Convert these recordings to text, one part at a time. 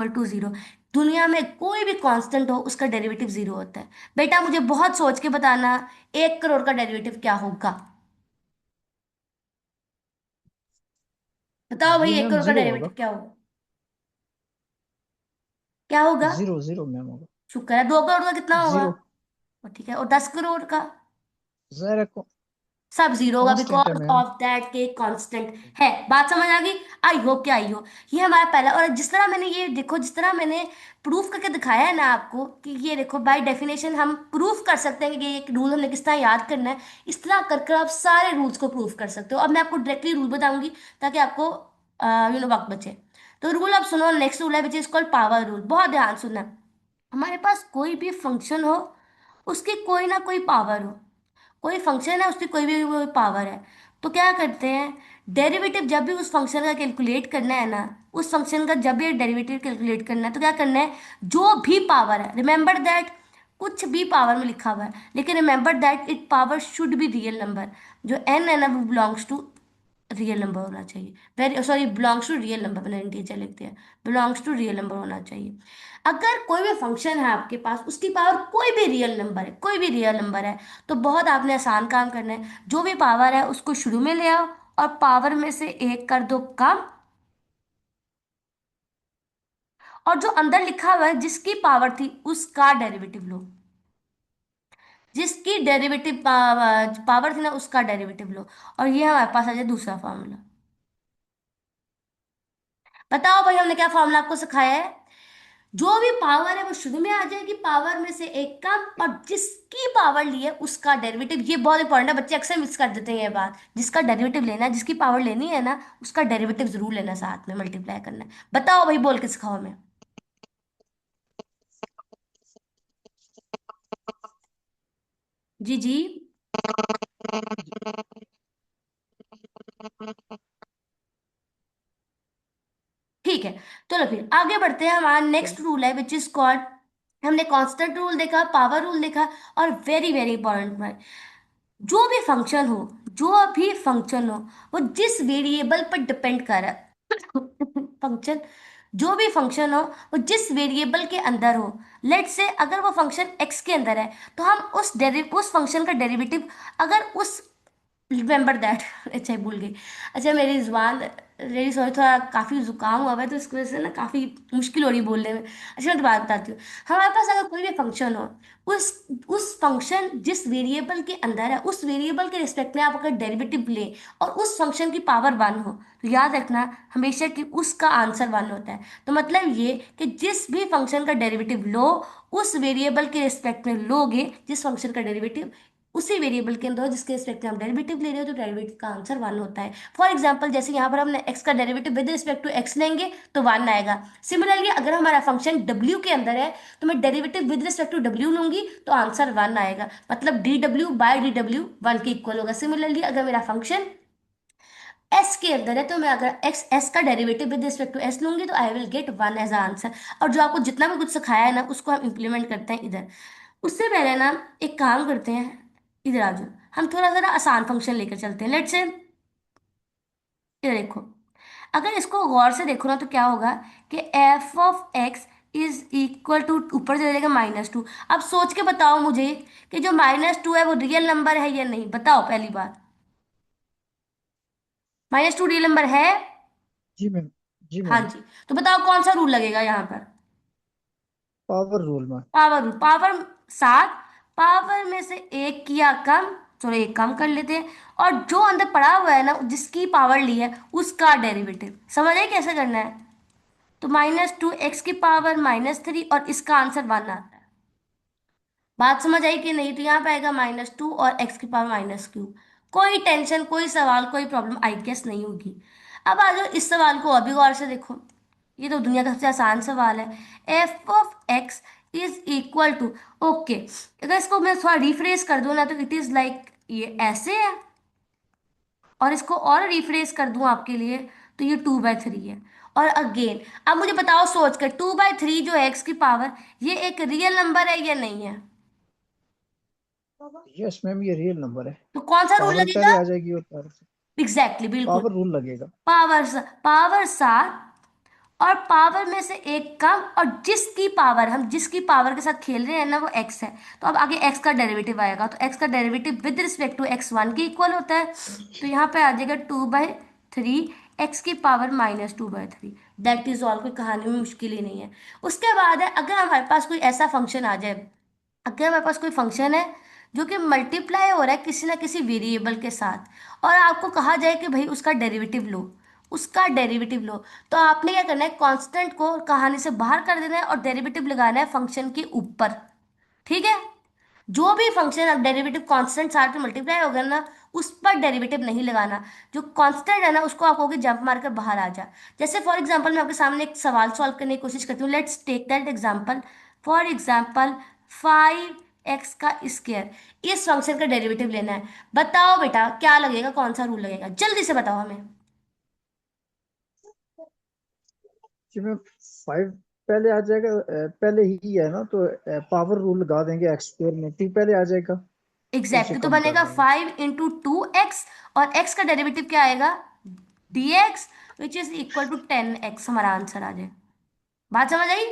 Equal to zero. दुनिया में कोई भी कांस्टेंट हो उसका डेरिवेटिव जीरो होता है। बेटा मुझे बहुत सोच के बताना, 1 करोड़ का डेरिवेटिव क्या होगा? बताओ भाई, जी एक मैम, करोड़ का जीरो होगा। डेरिवेटिव क्या होगा? क्या होगा? जीरो जीरो मैम होगा। शुक्र है। 2 करोड़ का कितना होगा? जीरो। और ठीक है, और 10 करोड़ का? जरा सब जीरो होगा, कांस्टेंट है बिकॉज मैम। ऑफ दैट के कांस्टेंट है। बात समझ आ गई? आई होप क्या आई हो। ये हमारा पहला, और जिस तरह मैंने ये देखो, जिस तरह मैंने प्रूफ करके दिखाया है ना आपको, कि ये देखो बाय डेफिनेशन हम प्रूफ कर सकते हैं कि ये एक रूल हमने किस तरह याद करना है। इस तरह कर कर आप सारे रूल्स को प्रूफ कर सकते हो। अब मैं आपको डायरेक्टली रूल बताऊंगी ताकि आपको वक्त बचे। तो रूल आप सुनो, नेक्स्ट रूल है which is called power rule. बहुत ध्यान सुनना। हमारे पास कोई भी फंक्शन हो, उसकी कोई ना कोई पावर हो। कोई फंक्शन है, उसकी कोई पावर है। तो क्या करते हैं, डेरिवेटिव जब भी उस फंक्शन का कैलकुलेट करना है ना, उस फंक्शन का जब भी डेरिवेटिव कैलकुलेट करना है तो क्या करना है, जो भी पावर है, रिमेंबर दैट, कुछ भी पावर में लिखा हुआ है, लेकिन remember that it power should be real number. जो एन है ना, वो बिलोंग्स टू रियल नंबर होना चाहिए। Very sorry, belongs to real number, मैंने इंटीजर लिख दिया। बिलोंग्स टू रियल नंबर होना चाहिए। अगर कोई भी फंक्शन है आपके पास, उसकी पावर कोई भी रियल नंबर है, कोई भी रियल नंबर है, तो बहुत आपने आसान काम करना है। जो भी पावर है उसको शुरू में ले आओ, और पावर में से एक कर दो कम, और जो अंदर लिखा हुआ है जिसकी पावर थी उसका डेरिवेटिव लो। जिसकी डेरिवेटिव पावर थी ना, उसका डेरिवेटिव लो। और ये हमारे पास आ जाए दूसरा फॉर्मूला। बताओ भाई, हमने क्या फॉर्मूला आपको सिखाया है? जो भी पावर है वो शुरू में आ जाएगी, पावर में से एक कम, और जिसकी पावर ली है उसका डेरिवेटिव। ये बहुत इंपॉर्टेंट है, बच्चे अक्सर मिस कर देते हैं ये बात। जिसका डेरिवेटिव लेना है, जिसकी पावर लेनी है ना, उसका डेरिवेटिव जरूर लेना, साथ में मल्टीप्लाई करना है। बताओ भाई, बोल के सिखाओ हमें। जी जी। ठीक है, चलो फिर आगे बढ़ते हैं। हमारा नेक्स्ट रूल है विच इज कॉल्ड, हमने कांस्टेंट रूल देखा, पावर रूल देखा, और वेरी वेरी इंपॉर्टेंट, जो भी फंक्शन हो, जो भी फंक्शन हो, वो जिस वेरिएबल पर डिपेंड कर रहा है फंक्शन, जो भी फंक्शन हो वो जिस वेरिएबल के अंदर हो। लेट से अगर वो फंक्शन एक्स के अंदर है, तो हम उस फंक्शन का डेरिवेटिव, अगर उस, रिमेंबर दैट अच्छा भूल गई। अच्छा, मेरी जुबान, मेरी सॉरी, थोड़ा काफ़ी जुकाम हुआ है, तो इसकी वजह से ना काफ़ी मुश्किल हो रही है बोलने में। अच्छा, मैं तो बात बताती हूँ। हमारे पास अगर कोई भी फंक्शन हो, उस उस फंक्शन जिस वेरिएबल के अंदर है, उस वेरिएबल के रिस्पेक्ट में आप अगर डेरिवेटिव लें, और उस फंक्शन की पावर वन हो, तो याद रखना हमेशा कि उसका आंसर वन होता है। तो मतलब ये कि जिस भी फंक्शन का डेरिवेटिव लो, उस वेरिएबल के रिस्पेक्ट में लोगे जिस फंक्शन का डेरिवेटिव, उसी वेरिएबल के अंदर जिसके रिस्पेक्ट में हम डेरिवेटिव ले रहे हो, तो डेरिवेटिव का आंसर वन होता है। फॉर एग्जांपल, जैसे यहाँ पर हमने एक्स का derivative with respect to x लेंगे तो वन आएगा। सिमिलरली अगर हमारा फंक्शन डब्ल्यू के अंदर है, तो मैं derivative with respect to W लूंगी तो आंसर वन आएगा। मतलब D W by D W one के इक्वल होगा। सिमिलरली अगर मेरा फंक्शन एस के अंदर है, तो मैं अगर एक्स एस का derivative with respect to s लूंगी तो I will get one as answer. और जो आपको जितना भी कुछ सिखाया है ना, उसको हम इम्प्लीमेंट करते हैं इधर। उससे पहले ना एक काम करते हैं, इधर आ जाओ। हम थोड़ा सा ना आसान फंक्शन लेकर चलते हैं। लेट से, ये देखो, अगर इसको गौर से देखो ना, तो क्या होगा कि f of x is equal to, ऊपर चले जाएगा -2। अब सोच के बताओ मुझे कि जो -2 है वो रियल नंबर है या नहीं? बताओ पहली बात। -2 रियल नंबर है? जी मैम। जी हाँ मैम। जी। तो बताओ कौन सा रूल लगेगा यहाँ पर? पावर रूल में। Power rule. पावर 7, पावर में से एक किया कम, चलो एक कम कर लेते हैं, और जो अंदर पड़ा हुआ है ना, जिसकी पावर ली है उसका डेरिवेटिव। समझ आए कैसे करना है? तो -2 एक्स की पावर -3, और इसका आंसर वन आता है। बात समझ आई कि नहीं? तो यहाँ पे आएगा -2 और एक्स की पावर -क्यू। कोई टेंशन, कोई सवाल, कोई प्रॉब्लम आई गेस नहीं होगी। अब आ जाओ इस सवाल को अभी गौर से देखो। ये तो दुनिया का सबसे आसान सवाल है। F of x is equal to, okay, अगर इसको मैं थोड़ा रिफ्रेश कर दूं ना, तो इट इज लाइक ये ऐसे है, और इसको और रिफ्रेश कर दूं आपके लिए, तो ये 2/3 है। और अगेन, अब मुझे बताओ सोच कर, 2/3 जो है एक्स की पावर, ये एक रियल नंबर है या नहीं है? यस मैम, ये रियल नंबर है। तो कौन सा रूल पावर लगेगा? पहले आ जाएगी और पावर एग्जैक्टली, बिल्कुल। पावर रूल लगेगा। पावर पावर 7, और पावर में से एक कम, और जिसकी पावर, हम जिसकी पावर के साथ खेल रहे हैं ना वो एक्स है, तो अब आगे एक्स का डेरिवेटिव आएगा, तो एक्स का derivative with respect to x one के इक्वल होता है। तो यहाँ पे आ जाएगा 2/3 एक्स की पावर -2/3। दैट इज ऑल, कोई कहानी में मुश्किल ही नहीं है। उसके बाद है, अगर हमारे पास कोई ऐसा फंक्शन आ जाए, अगर हमारे पास कोई फंक्शन है जो कि मल्टीप्लाई हो रहा है किसी ना किसी वेरिएबल के साथ, और आपको कहा जाए कि भाई उसका डेरिवेटिव लो, उसका डेरिवेटिव लो, तो आपने क्या करना है, कांस्टेंट को कहानी से बाहर कर देना है और डेरिवेटिव लगाना है फंक्शन के ऊपर। ठीक है? जो भी फंक्शन डेरिवेटिव कांस्टेंट साथ में मल्टीप्लाई होगा ना, उस पर डेरिवेटिव नहीं लगाना। जो कांस्टेंट है ना उसको आप कहोगे जंप मारकर बाहर आ जा। जैसे फॉर एग्जांपल मैं आपके सामने एक सवाल सॉल्व करने की कोशिश करती हूँ, let's take that example. For example 5x का स्क्वायर, इस फंक्शन का डेरिवेटिव लेना है। बताओ बेटा क्या लगेगा, कौन सा रूल लगेगा, जल्दी से बताओ हमें। जी मैम, 5 पहले आ जाएगा, पहले ही है ना, तो पावर रूल लगा देंगे, एक्स स्क्वायर में 2 पहले आ जाएगा, तो उसे एग्जैक्टली, तो कम कर बनेगा देंगे। 5 × 2x, और x का डेरिवेटिव क्या आएगा, dx, which is equal to 10x, हमारा आंसर आ जाए। बात समझ आई?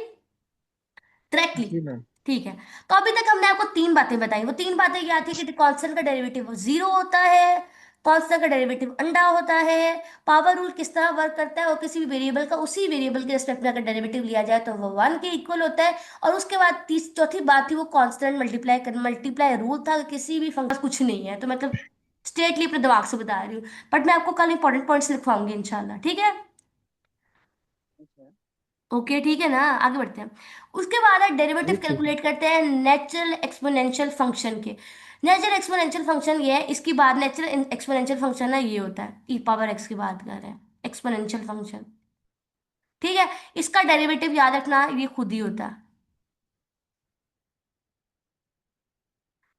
करेक्टली। जी मैम। ठीक है। तो अभी तक हमने आपको तीन बातें बताई, वो तीन बातें क्या थी कि कांस्टेंट का डेरिवेटिव जीरो होता है, कांस्टेंट का डेरिवेटिव अंडा होता है, पावर रूल किस तरह वर्क करता है, और किसी भी वेरिएबल का उसी वेरिएबल के रिस्पेक्ट में अगर डेरिवेटिव लिया जाए तो वो वन के इक्वल होता है। और उसके बाद तीस चौथी बात थी वो कांस्टेंट मल्टीप्लाई रूल था, किसी भी फंक्शन कुछ नहीं है, तो मतलब स्ट्रेटली अपने दिमाग से बता रही हूँ। बट मैं आपको कल इंपॉर्टेंट पॉइंट्स लिखवाऊंगी इंशाल्लाह, ठीक है? ओके, ठीक है ना, आगे बढ़ते हैं। उसके बाद है जी डेरिवेटिव ठीक है। कैलकुलेट करते हैं नेचुरल एक्सपोनेंशियल फंक्शन के। नेचुरल एक्सपोनेंशियल फंक्शन ये है, इसकी बात नेचुरल एक्सपोनेंशियल फंक्शन है, ये होता है ई पावर एक्स की बात कर रहे हैं, एक्सपोनेंशियल फंक्शन। ठीक है? इसका डेरिवेटिव याद रखना ये खुद ही होता है।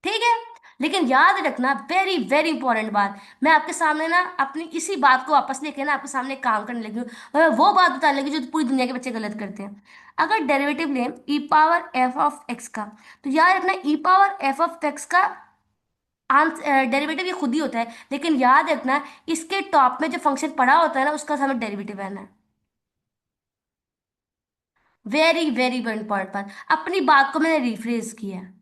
ठीक है? लेकिन याद रखना, वेरी वेरी इंपॉर्टेंट बात, मैं आपके सामने ना अपनी इसी बात को वापस लेके ना आपके सामने एक काम करने लगी हूँ, और मैं वो बात बताने लगी जो पूरी दुनिया के बच्चे गलत करते हैं। अगर डेरिवेटिव लें ई पावर एफ ऑफ एक्स का, तो याद रखना ई पावर एफ ऑफ एक्स का आंसर डेरिवेटिव ये खुद ही होता है, लेकिन याद रखना इसके टॉप में जो फंक्शन पड़ा होता है ना उसका हमें डेरिवेटिव लेना है। वेरी वेरी इंपॉर्टेंट बात, अपनी बात को मैंने रिफ्रेज किया है।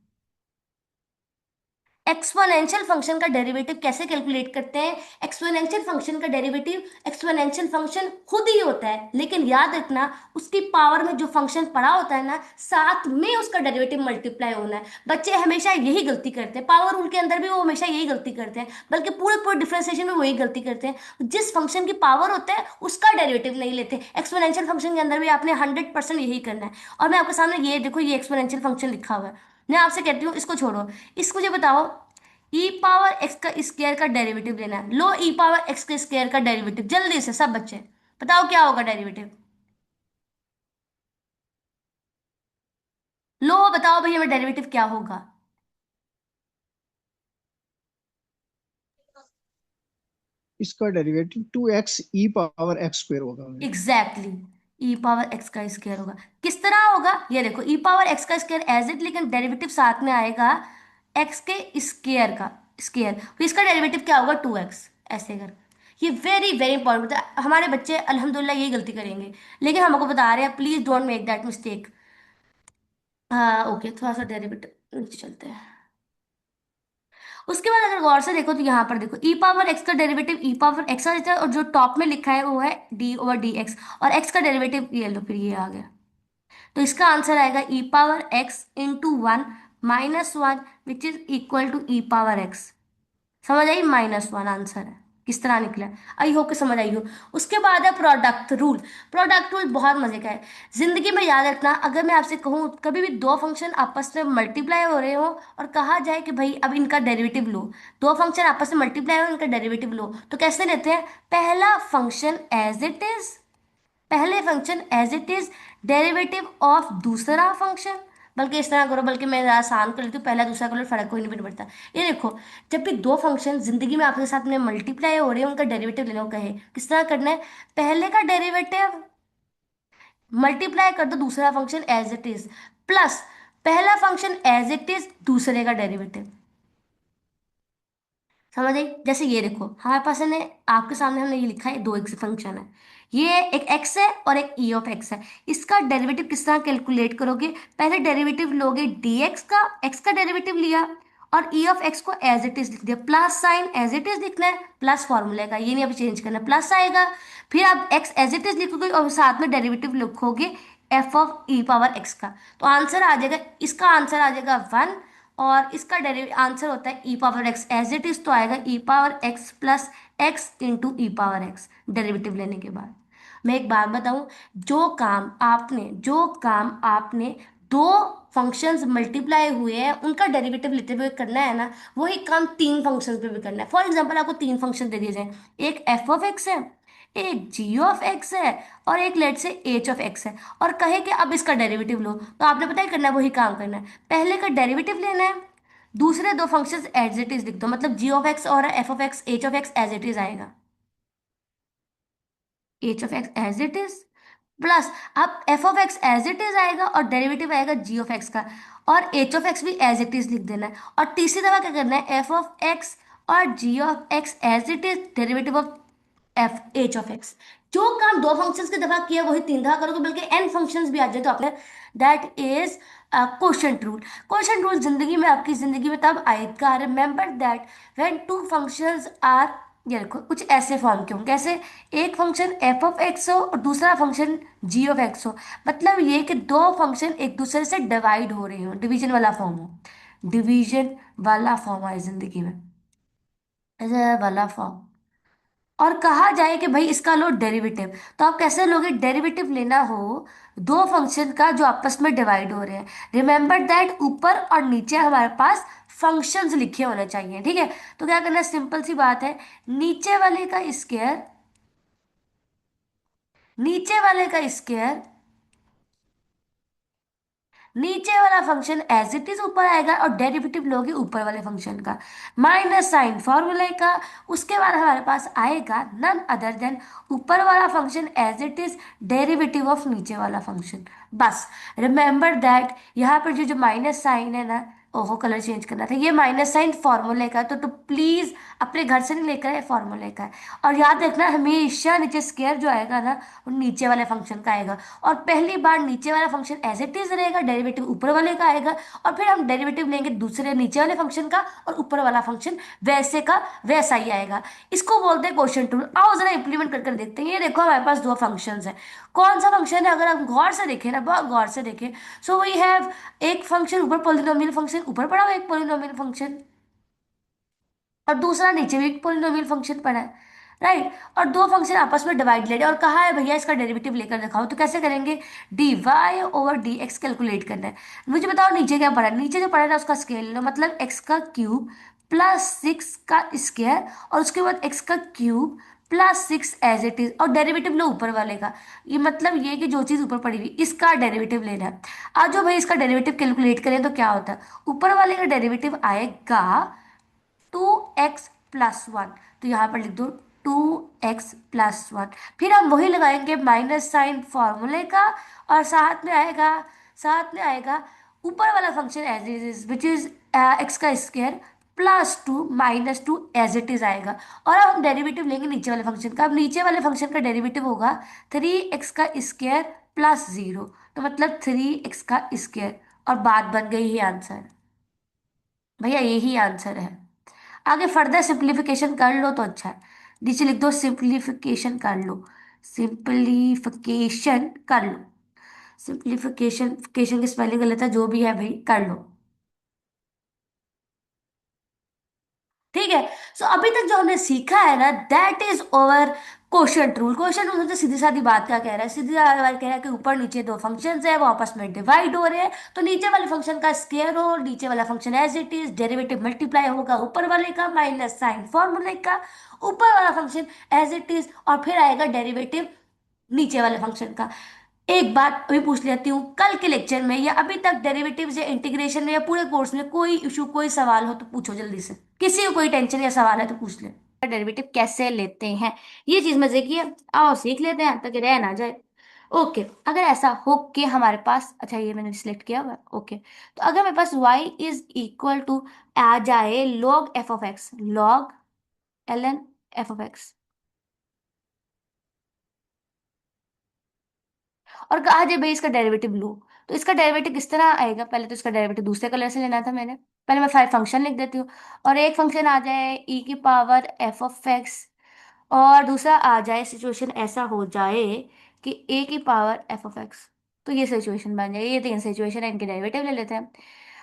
एक्सपोनेंशियल फंक्शन का डेरिवेटिव कैसे कैलकुलेट करते हैं? एक्सपोनेंशियल फंक्शन का डेरिवेटिव, एक्सपोनेंशियल फंक्शन खुद ही होता है, लेकिन याद रखना उसकी पावर में जो फंक्शन पड़ा होता है ना, साथ में उसका डेरिवेटिव मल्टीप्लाई होना है। बच्चे हमेशा यही गलती करते हैं, पावर रूल के अंदर भी वो हमेशा यही गलती करते हैं, बल्कि पूरे पूरे डिफरेंशिएशन में वही गलती करते हैं, जिस फंक्शन की पावर होता है उसका डेरिवेटिव नहीं लेते। एक्सपोनेंशियल फंक्शन के अंदर भी आपने 100% यही करना है। और मैं आपके सामने ये देखो, ये एक्सपोनेंशियल फंक्शन लिखा हुआ है, मैं आपसे कहती हूँ इसको छोड़ो, इसको मुझे बताओ, ई पावर एक्स का स्क्वायर का डेरिवेटिव लेना है। लो ई पावर एक्स के स्क्वायर का डेरिवेटिव, जल्दी से सब बच्चे बताओ क्या होगा डेरिवेटिव। लो बताओ भैया, हमें डेरिवेटिव क्या होगा? इसका डेरिवेटिव 2x ई पावर एक्स स्क्वायर होगा मैम। एग्जैक्टली, ई पावर एक्स का स्क्वायर होगा। किस तरह होगा ये देखो, ई पावर एक्स का स्क्वायर एज इट, लेकिन डेरिवेटिव साथ में आएगा एक्स के स्क्वायर का स्क्वायर, तो इसका डेरिवेटिव क्या होगा, 2x, ऐसे कर। ये वेरी वेरी इंपॉर्टेंट है, हमारे बच्चे अल्हम्दुलिल्लाह यही गलती करेंगे, लेकिन हमको बता रहे हैं please don't make that mistake. हाँ ओके, थोड़ा सा डेरिवेटिव नीचे चलते हैं। उसके बाद अगर गौर से देखो तो यहाँ पर देखो, ई पावर एक्स का डेरिवेटिव ई पावर एक्स आ जाता है, और जो टॉप में लिखा है वो है d/dx, और एक्स का डेरिवेटिव ये लो, फिर ये आ गया। तो इसका आंसर आएगा e power x into one minus one, which is equal to e power x. समझ आई? -1 आंसर है। किस तरह निकला? आई होप कि समझ आई हो। उसके बाद है प्रोडक्ट रूल। प्रोडक्ट रूल बहुत मजे का है, जिंदगी में याद रखना, अगर मैं आपसे कहूँ कभी भी दो फंक्शन आपस में मल्टीप्लाई हो रहे हो और कहा जाए कि भाई अब इनका डेरिवेटिव लो, दो फंक्शन आपस में मल्टीप्लाई हो इनका डेरिवेटिव लो, तो कैसे लेते हैं? पहला फंक्शन एज इट इज, पहले function as it is, derivative of दूसरा फंक्शन। बल्कि इस तरह करो, बल्कि मैं ज़्यादा आसान कर लेती हूँ, पहला दूसरा करो, फर्क कोई नहीं पड़ता। ये देखो, जब भी दो फंक्शन जिंदगी में आपके साथ में मल्टीप्लाई हो रहे हैं उनका डेरिवेटिव लेना हो कहे, किस तरह करना है? पहले का डेरिवेटिव मल्टीप्लाई कर दो दूसरा function as it is, plus पहला फंक्शन एज इट इज दूसरे का डेरिवेटिव। समझ आई? जैसे ये देखो, हमारे पास है आपके सामने हमने ये लिखा है, दो एक्स फंक्शन है, ये एक एक्स है और एक ई ऑफ एक्स है। इसका डेरिवेटिव किस तरह कैलकुलेट करोगे? पहले डेरिवेटिव लोगे dx का, x का डेरिवेटिव लिया और ई ऑफ एक्स को एज इट इज लिख दिया, plus sine as it is लिखना है, प्लस फॉर्मूले का, ये नहीं अभी चेंज करना, प्लस आएगा। फिर आप x एज इट इज लिखोगे और साथ में डेरिवेटिव लिखोगे F of E power X का। तो आंसर आ जाएगा, इसका आंसर आ जाएगा 1, और इसका आंसर होता है e power x as it is, तो आएगा e power x plus x into e power x derivative लेने के बाद। मैं एक बात बताऊं, जो काम आपने दो फंक्शंस मल्टीप्लाई हुए हैं उनका डेरिवेटिव लेते हुए करना है ना, वही काम तीन फंक्शंस पे भी करना है। फॉर एग्जांपल आपको तीन फंक्शन दे दिए जाए, एक एफ ऑफ एक्स है, एक जी ऑफ एक्स है, और एक लेट से एच ऑफ एक्स है, और कहे कि अब इसका डेरिवेटिव लो, तो आपने पता है करना है, वही काम करना है। पहले का डेरिवेटिव लेना है, दूसरे दो फंक्शंस एज इट इज लिख दो, मतलब जी ऑफ एक्स और f of x, h of x as it is आएगा, h of x as it is plus, अब f of x as it is आएगा और डेरिवेटिव आएगा जी ऑफ एक्स का, और एच ऑफ एक्स भी as it is लिख देना है। और तीसरी दफा क्या करना है, एफ ऑफ एक्स और g of x as it is derivative of f h of x. जो काम दो फंक्शंस की दफा किया वही तीन दफा करोगे, बल्कि एन फंक्शंस भी आ जाए तो आपने, that is quotient rule. Quotient rule जिंदगी में, आपकी जिंदगी में तब आएगा, remember that when two functions are, ये देखो कुछ ऐसे फॉर्म के होंगे, कैसे, एक फंक्शन एफ ऑफ एक्स हो और दूसरा फंक्शन जी ऑफ एक्स हो, मतलब ये कि दो फंक्शन एक दूसरे से डिवाइड हो रहे हो, डिवीजन वाला फॉर्म हो, डिवीजन वाला फॉर्म आए जिंदगी में, ऐसे वाला फॉर्म, और कहा जाए कि भाई इसका लो डेरिवेटिव, तो आप कैसे लोगे? डेरिवेटिव लेना हो दो फंक्शन का जो आपस में डिवाइड हो रहे हैं, रिमेंबर दैट ऊपर और नीचे हमारे पास फंक्शंस लिखे होने चाहिए, ठीक है? तो क्या करना है, सिंपल सी बात है, नीचे वाले का स्क्वायर, नीचे वाले का स्क्वायर, नीचे वाला फंक्शन एज इट इज ऊपर आएगा, और डेरिवेटिव लोगे ऊपर वाले फंक्शन का, माइनस साइन फॉर्मूले का, उसके बाद हमारे पास आएगा नन अदर देन ऊपर वाला function as it is derivative of नीचे वाला फंक्शन। बस रिमेंबर दैट यहाँ पर जो जो माइनस साइन है ना, ओहो कलर चेंज करना था, ये माइनस साइन फॉर्मूले का, तो प्लीज अपने घर से नहीं लेकर आए, फॉर्मूले का है। और याद रखना हमेशा नीचे स्क्वायर जो आएगा ना, वो नीचे वाले फंक्शन का आएगा, और पहली बार नीचे वाला फंक्शन एज इट इज रहेगा, डेरिवेटिव ऊपर वाले का आएगा, और फिर हम डेरिवेटिव लेंगे दूसरे नीचे वाले फंक्शन का, और ऊपर वाला फंक्शन वैसे का वैसा ही आएगा। इसको बोलते हैं क्वेश्चन टूल। आओ जरा इंप्लीमेंट कर कर देखते हैं। ये देखो हमारे पास दो फंक्शंस हैं, कौन सा फंक्शन है, अगर आप गौर से देखें ना, बहुत गौर से देखें, सो वी हैव एक फंक्शन ऊपर पोलिनोमियल फंक्शन ऊपर पड़ा हुआ है, एक पोलिनोमियल फंक्शन, और दूसरा नीचे भी एक पोलिनोमियल फंक्शन पड़ा है, राइट? और दो फंक्शन आपस में डिवाइड ले रहे हैं, और कहा है भैया इसका डेरिवेटिव लेकर दिखाओ, तो कैसे करेंगे, d Y over D x calculate करना है। मुझे बताओ नीचे क्या पड़ा है, नीचे जो पड़ा है ना उसका स्केल लो, मतलब एक्स का क्यूब प्लस सिक्स का स्क्वायर, और उसके बाद एक्स का cube plus six as it is, और डेरिवेटिव लो ऊपर वाले का। ये मतलब ये कि जो चीज ऊपर पड़ी हुई इसका डेरिवेटिव लेना है। आज जो भाई इसका डेरिवेटिव कैलकुलेट करें तो क्या होता है, ऊपर वाले का डेरिवेटिव आएगा 2x+1, तो यहाँ पर लिख दो 2x+1। फिर हम वही लगाएंगे माइनस साइन फॉर्मूले का, और साथ में आएगा ऊपर वाला function as it is which is x का स्क्वायर +2 -2 एज इट इज आएगा। और अब हम डेरिवेटिव लेंगे नीचे वाले फंक्शन का। अब नीचे वाले फंक्शन का डेरिवेटिव होगा 3x का स्क्वायर +0, तो मतलब 3x का स्क्वायर, और बात बन गई ही आंसर। भैया यही आंसर है। आगे फर्दर सिंप्लीफिकेशन कर लो तो अच्छा है, नीचे लिख दो सिंप्लीफिकेशन कर लो, सिंप्लीफिकेशन कर लो, सिंप्लीफिकेशन की स्पेलिंग गलत है, जो भी है भाई कर लो, ठीक है? सो अभी तक जो हमने सीखा है ना, that is over quotient rule. Quotient rule तो सीधी सादी बात क्या कह रहा है, सीधी सादी बात कह रहा है कि ऊपर नीचे दो फंक्शंस है वो आपस में डिवाइड हो रहे हैं, तो नीचे वाले फंक्शन का स्क्वायर हो, नीचे वाला function as it is, derivative multiply होगा ऊपर वाले का माइनस साइन फॉर्मूले का, ऊपर वाला फंक्शन एज इट इज, और फिर आएगा डेरिवेटिव नीचे वाले फंक्शन का। एक बात अभी पूछ लेती हूँ, कल के लेक्चर में या अभी तक डेरिवेटिव्स या इंटीग्रेशन में या पूरे कोर्स में कोई इशू कोई सवाल हो तो पूछो जल्दी से, किसी को कोई टेंशन या सवाल है तो पूछ ले। डेरिवेटिव कैसे लेते हैं, ये चीज मजे की है, आओ सीख लेते हैं ताकि रह ना जाए। ओके, अगर ऐसा हो कि हमारे पास, अच्छा ये मैंने सिलेक्ट किया हुआ, ओके, तो अगर मेरे पास y इज इक्वल टू आ जाए log f of x, log ln f of x, और कहा जाए भाई इसका डेरिवेटिव लो, तो इसका डेरिवेटिव किस तरह आएगा? पहले तो इसका डेरिवेटिव दूसरे कलर से लेना था मैंने। पहले मैं फाइव फंक्शन लिख देती हूँ। और एक फंक्शन आ जाए ई की पावर एफ ऑफ एक्स, और दूसरा आ जाए, सिचुएशन ऐसा हो जाए कि ए की पावर एफ ऑफ एक्स। तो ये सिचुएशन बन जाए, ये तीन सिचुएशन है, इनके डेरिवेटिव ले लेते हैं।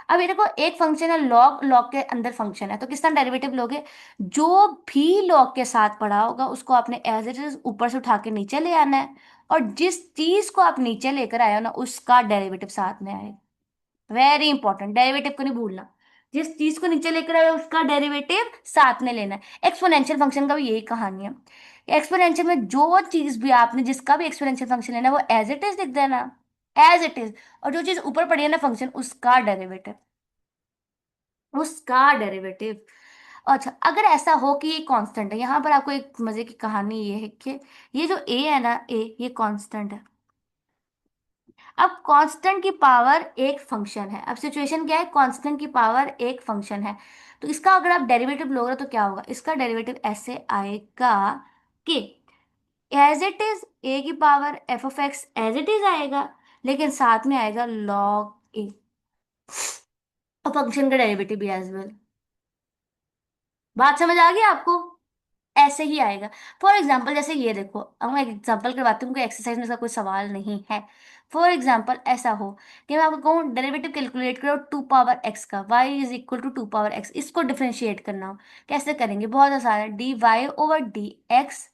अब ये देखो, एक फंक्शन है लॉग, लॉग के अंदर फंक्शन है, तो किस तरह डेरिवेटिव लोगे? जो भी लॉग के साथ पढ़ा होगा उसको आपने एज इट इज ऊपर से उठा के नीचे ले आना है, और जिस चीज को आप नीचे लेकर आए हो ना, उसका डेरिवेटिव साथ में आएगा। वेरी इंपॉर्टेंट, डेरिवेटिव को नहीं भूलना। जिस चीज को नीचे लेकर आए हो उसका डेरिवेटिव साथ में लेना है। एक्सपोनेंशियल फंक्शन का भी यही कहानी है। एक्सपोनेंशियल में जो चीज भी आपने, जिसका भी एक्सपोनेंशियल फंक्शन लेना है, वो एज इट इज लिख देना, एज इट इज। और जो चीज ऊपर पड़ी है ना फंक्शन, उसका डेरिवेटिव, उसका डेरिवेटिव। अच्छा, अगर ऐसा हो कि ये कांस्टेंट है, यहां पर आपको एक मजे की कहानी ये है कि ये जो ए है ना, ए ये कांस्टेंट है। अब कांस्टेंट की पावर एक फंक्शन है। अब सिचुएशन क्या है? कांस्टेंट की पावर एक फंक्शन है। तो इसका अगर आप डेरिवेटिव लोगे तो क्या होगा? इसका डेरिवेटिव ऐसे आएगा कि एज इट इज ए की power f of x as it is आएगा, लेकिन साथ में आएगा लॉग ए, और फंक्शन का डेरिवेटिव भी एज वेल। बात समझ आ गई आपको? ऐसे ही आएगा। फॉर एग्जाम्पल जैसे ये देखो, अब मैं एक एग्जाम्पल करवाती हूँ, कोई एक्सरसाइज में इसका कोई सवाल नहीं है। फॉर एग्जाम्पल ऐसा हो कि मैं आपको कहूँ डेरिवेटिव कैलकुलेट करो टू पावर एक्स का, Y is equal to two power X, इसको डिफरेंशिएट करना हो। कैसे करेंगे? बहुत आसान है, D Y over D X,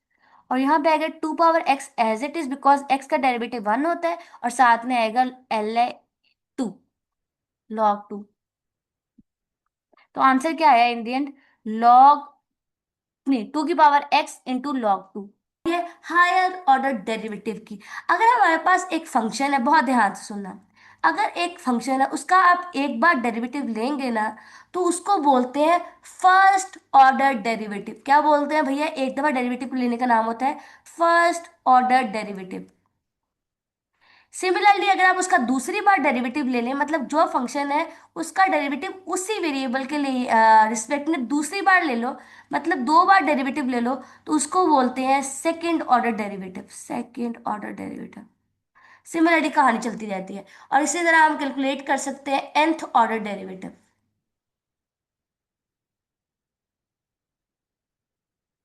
और यहाँ पे आएगा two power x as it is, because X का डेरिवेटिव वन होता है, और साथ में आएगा L A two, log two. तो आंसर क्या आया इन दी एंड? लॉग, नहीं, टू की power x into log to. ये हायर ऑर्डर डेरिवेटिव की। अगर हमारे पास एक फंक्शन है, बहुत ध्यान से सुनना, अगर एक फंक्शन है उसका आप एक बार डेरिवेटिव लेंगे ना, तो उसको बोलते हैं फर्स्ट ऑर्डर डेरिवेटिव। क्या बोलते हैं भैया? एक दफा डेरिवेटिव लेने का नाम होता है फर्स्ट ऑर्डर डेरिवेटिव। सिमिलरली अगर आप उसका दूसरी बार डेरिवेटिव ले लें, मतलब जो फंक्शन है उसका डेरिवेटिव उसी वेरिएबल के लिए रिस्पेक्ट में दूसरी बार ले लो, मतलब दो बार डेरिवेटिव ले लो, तो उसको बोलते हैं second order derivative, second order derivative. Similarly कहानी चलती रहती है। और इसी तरह हम कैलकुलेट कर सकते हैं nth ऑर्डर डेरिवेटिव।